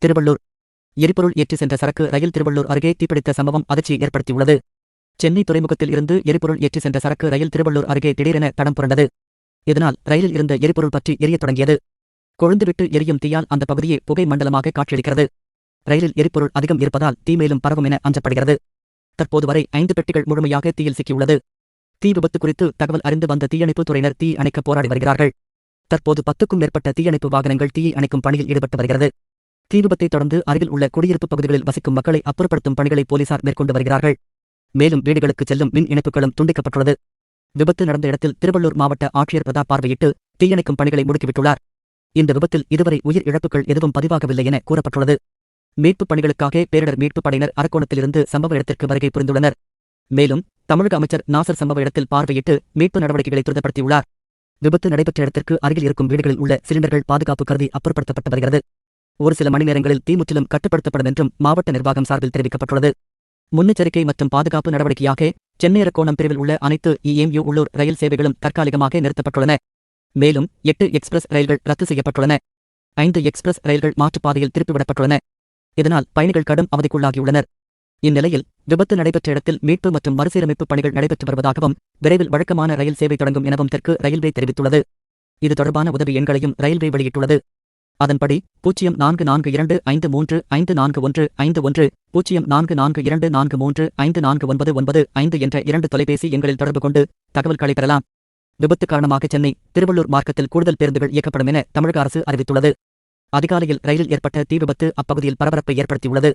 திருவள்ளூர் எரிபொருள் ஏற்றி சென்ற சரக்கு ரயில் திருவள்ளூர் அருகே தீப்பிடித்த சம்பவம் அதிர்ச்சி ஏற்படுத்தியுள்ளது. சென்னை துறைமுகத்தில் இருந்து எரிபொருள் ஏற்றி சென்ற சரக்கு ரயில் திருவள்ளூர் அருகே திடீரென தடம் புரண்டது. இதனால் ரயிலில் இருந்த எரிபொருள் பற்றி எரியத் தொடங்கியது. கொழுந்துவிட்டு எரியும் தீயால் அந்த பகுதியே புகை மண்டலமாக காட்சியளிக்கிறது. ரயிலில் எரிபொருள் அதிகம் இருப்பதால் தீ மேலும் பரவும் என அஞ்சப்படுகிறது. தற்போது வரை 5 பெட்டிகள் முழுமையாக தீயில் சிக்கியுள்ளது. தீ விபத்து குறித்து தகவல் அறிந்து வந்த தீயணைப்புத் துறையினர் தீ அணைக்க போராடி வருகிறார்கள். தற்போது 10க்கும் மேற்பட்ட தீயணைப்பு வாகனங்கள் தீயை அணைக்கும் பணியில் ஈடுபட்டு வருகிறது. தீ விபத்தை தொடர்ந்து அருகில் உள்ள குடியிருப்பு பகுதிகளில் வசிக்கும் மக்களை அப்புறப்படுத்தும் பணிகளை போலீசார் மேற்கொண்டு வருகிறார்கள். மேலும் வீடுகளுக்கு செல்லும் மின் இணைப்புகளும் துண்டிக்கப்பட்டுள்ளது. விபத்து நடந்த இடத்தில் திருவள்ளூர் மாவட்ட ஆட்சியர் பிரதாப் பார்வையிட்டு தீயணைக்கும் பணிகளை முடுக்கிவிட்டுள்ளார். இந்த விபத்தில் இதுவரை உயிர் இழப்புகள் எதுவும் பதிவாகவில்லை என கூறப்பட்டுள்ளது. மீட்புப் பணிகளுக்காக பேரிடர் மீட்புப் படையினர் அரக்கோணத்திலிருந்து சம்பவ இடத்திற்கு வருகை புரிந்துள்ளனர். மேலும் தமிழக அமைச்சர் நாசர் சம்பவ இடத்தில் பார்வையிட்டு மீட்பு நடவடிக்கைகளை துரிதப்படுத்தியுள்ளார். விபத்து நடைபெற்ற இடத்திற்கு அருகில் இருக்கும் வீடுகளில் உள்ள சிலிண்டர்கள் பாதுகாப்பு கருதி அப்புறப்படுத்தப்பட்டு வருகிறது. ஒரு சில மணி நேரங்களில் தீ முற்றிலும் கட்டுப்படுத்தப்படும் என்றும் மாவட்ட நிர்வாகம் சார்பில் தெரிவிக்கப்பட்டுள்ளது. முன்னெச்சரிக்கை மற்றும் பாதுகாப்பு நடவடிக்கையாக சென்னை அரக்கோணம் பிரிவில் உள்ள அனைத்து EMU உள்ளூர் ரயில் சேவைகளும் தற்காலிகமாக நிறுத்தப்பட்டுள்ளன. மேலும் 8 எக்ஸ்பிரஸ் ரயில்கள் ரத்து செய்யப்பட்டுள்ளன. 5 எக்ஸ்பிரஸ் ரயில்கள் மாற்றுப்பாதையில் திருப்பிவிடப்பட்டுள்ளன. இதனால் பயணிகள் கடும் அவதிக்குள்ளாகியுள்ளனர். இந்நிலையில் விபத்து நடைபெற்ற இடத்தில் மீட்பு மற்றும் மறுசீரமைப்பு பணிகள் நடைபெற்று வருவதாகவும் விரைவில் வழக்கமான ரயில் சேவை தொடங்கும் எனவும் தெற்கு ரயில்வே தெரிவித்துள்ளது. இது தொடர்பான உதவி எண்களையும் ரயில்வே வெளியிட்டுள்ளது. அதன்படி 0442535415 044224354995 என்ற 2 தொலைபேசி எண்களில் தொடர்பு கொண்டு தகவல்களை பெறலாம். விபத்து காரணமாக சென்னை திருவள்ளூர் மார்க்கத்தில் கூடுதல் பேருந்துகள் இயக்கப்படும் என தமிழக அரசு அறிவித்துள்ளது. அதிகாலையில் ரயிலில் ஏற்பட்ட தீ விபத்து அப்பகுதியில் பரபரப்பை ஏற்படுத்தியுள்ளது.